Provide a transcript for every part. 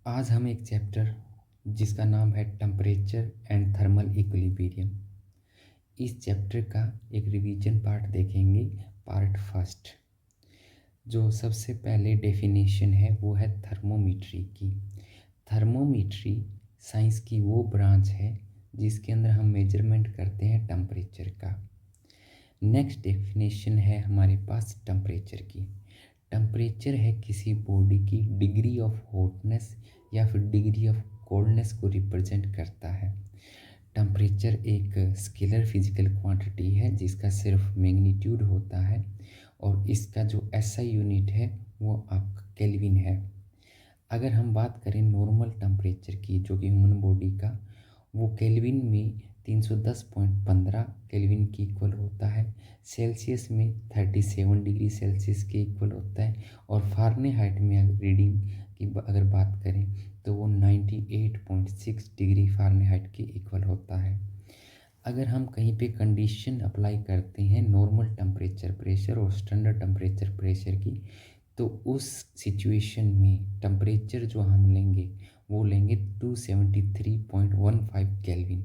आज हम एक चैप्टर जिसका नाम है टेम्परेचर एंड थर्मल इक्विलिब्रियम, इस चैप्टर का एक रिवीजन पार्ट देखेंगे। पार्ट फर्स्ट, जो सबसे पहले डेफिनेशन है वो है थर्मोमीट्री की। थर्मोमीट्री साइंस की वो ब्रांच है जिसके अंदर हम मेजरमेंट करते हैं टेम्परेचर का। नेक्स्ट डेफिनेशन है हमारे पास टेम्परेचर की। टेम्परेचर है किसी बॉडी की डिग्री ऑफ हॉटनेस या फिर डिग्री ऑफ कोल्डनेस को रिप्रेजेंट करता है। टेम्परेचर एक स्केलर फिजिकल क्वांटिटी है जिसका सिर्फ मैग्नीट्यूड होता है और इसका जो एसआई यूनिट है वो आपका केल्विन है। अगर हम बात करें नॉर्मल टेम्परेचर की जो कि ह्यूमन बॉडी का, वो केल्विन में 310.15 केल्विन के इक्वल होता है, सेल्सियस में 37 डिग्री सेल्सियस के इक्वल होता है और फारेनहाइट में रीडिंग की अगर बात करें तो वो 98.6 डिग्री फारेनहाइट के इक्वल होता है। अगर हम कहीं पे कंडीशन अप्लाई करते हैं नॉर्मल टेम्परेचर प्रेशर और स्टैंडर्ड टेम्परेचर प्रेशर की, तो उस सिचुएशन में टेम्परेचर जो हम लेंगे वो लेंगे 273.15 केल्विन,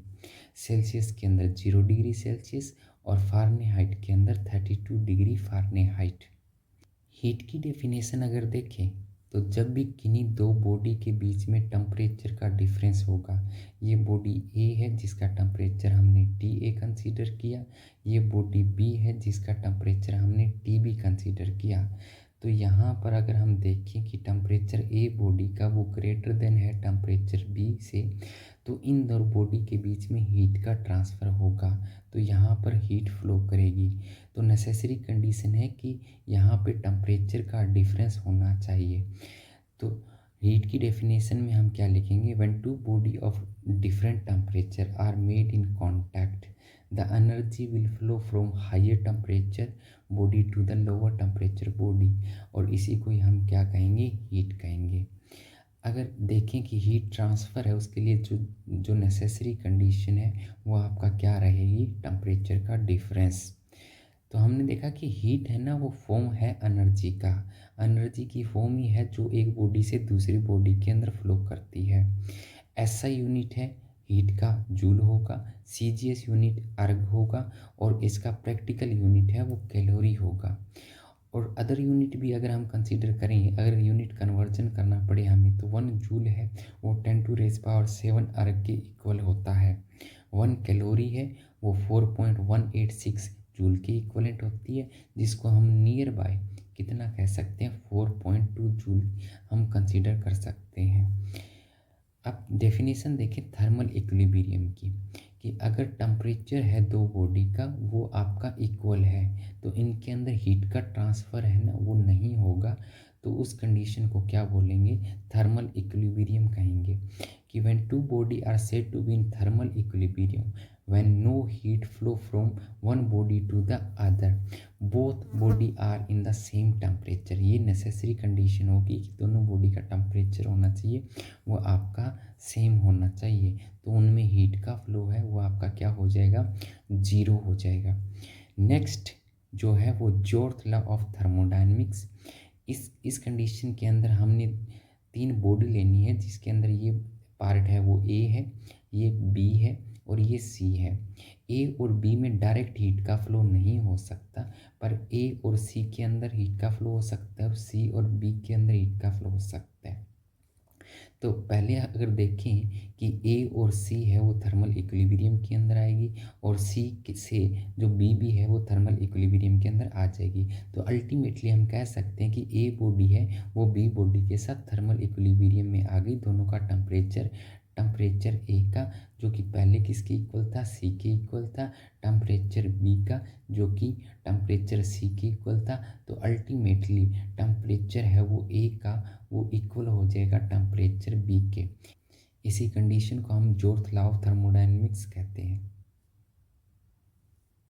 सेल्सियस के अंदर 0 डिग्री सेल्सियस और फारेनहाइट के अंदर 32 डिग्री फारेनहाइट। हीट की डेफिनेशन अगर देखें तो जब भी किन्हीं दो बॉडी के बीच में टेम्परेचर का डिफरेंस होगा, ये बॉडी ए है जिसका टेम्परेचर हमने टी ए कंसीडर किया, ये बॉडी बी है जिसका टेम्परेचर हमने टी बी कंसीडर किया, तो यहाँ पर अगर हम देखें कि टेम्परेचर ए बॉडी का वो ग्रेटर देन है टेम्परेचर बी से, तो इन दो बॉडी के बीच में हीट का ट्रांसफ़र होगा, तो यहाँ पर हीट फ्लो करेगी। तो नेसेसरी कंडीशन है कि यहाँ पे टेम्परेचर का डिफरेंस होना चाहिए। तो हीट की डेफिनेशन में हम क्या लिखेंगे, when two body of different temperature are made in contact the energy will flow from higher temperature body to the lower temperature body, और इसी को ही हम क्या कहेंगे, हीट कहेंगे। अगर देखें कि हीट ट्रांसफ़र है उसके लिए जो नेसेसरी कंडीशन है वो आपका क्या रहेगी, टेम्परेचर का डिफरेंस। तो हमने देखा कि हीट है ना वो फॉर्म है एनर्जी का, एनर्जी की फॉर्म ही है जो एक बॉडी से दूसरी बॉडी के अंदर फ्लो करती है। एसआई यूनिट है हीट का जूल होगा, सीजीएस यूनिट अर्ग होगा और इसका प्रैक्टिकल यूनिट है वो कैलोरी होगा। और अदर यूनिट भी अगर हम कंसीडर करें, अगर यूनिट कन्वर्जन करना पड़े हमें, तो 1 जूल है वो 10⁻⁷ अर्ग के इक्वल होता है। 1 कैलोरी है वो 4.186 जूल की इक्वलेंट होती है, जिसको हम नियर बाय कितना कह सकते हैं, 4.2 जूल हम कंसीडर कर सकते हैं। अब डेफिनेशन देखें थर्मल इक्विलिब्रियम की, कि अगर टेम्परेचर है दो बॉडी का वो आपका इक्वल है तो इनके अंदर हीट का ट्रांसफ़र है ना वो नहीं होगा, तो उस कंडीशन को क्या बोलेंगे, थर्मल इक्विलिब्रियम कहेंगे। कि when two body are said to be in thermal equilibrium when no heat flow from one body to the other, both body are in the same temperature। ये नेसेसरी कंडीशन होगी कि दोनों body का temperature होना चाहिए वो आपका same होना चाहिए, तो उनमें हीट का फ्लो है वो आपका क्या हो जाएगा, ज़ीरो हो जाएगा। नेक्स्ट जो है वो जोर्थ लॉ ऑफ थर्मोडायनेमिक्स। इस कंडीशन के अंदर हमने 3 बॉडी लेनी है जिसके अंदर ये पार्ट है वो ए है, ये बी है और ये सी है। ए और बी में डायरेक्ट हीट का फ्लो नहीं हो सकता, पर ए और सी के अंदर हीट का फ्लो हो सकता है और सी और बी के अंदर हीट का फ्लो हो सकता है। तो पहले अगर देखें कि ए और सी है वो थर्मल इक्विलिब्रियम के अंदर आएगी और सी से जो बी भी है वो थर्मल इक्विलिब्रियम के अंदर आ जाएगी, तो अल्टीमेटली हम कह सकते हैं कि ए बॉडी है वो बी बॉडी के साथ थर्मल इक्विलिब्रियम में आ गई। दोनों का टेम्परेचर ए का जो कि पहले किसके इक्वल था, सी के इक्वल था, टेम्परेचर बी का जो कि टेम्परेचर सी के इक्वल था, तो अल्टीमेटली टेम्परेचर है वो ए का वो इक्वल हो जाएगा टेम्परेचर बी के। इसी कंडीशन को हम जोर्थ लॉ ऑफ थर्मोडायनेमिक्स कहते हैं।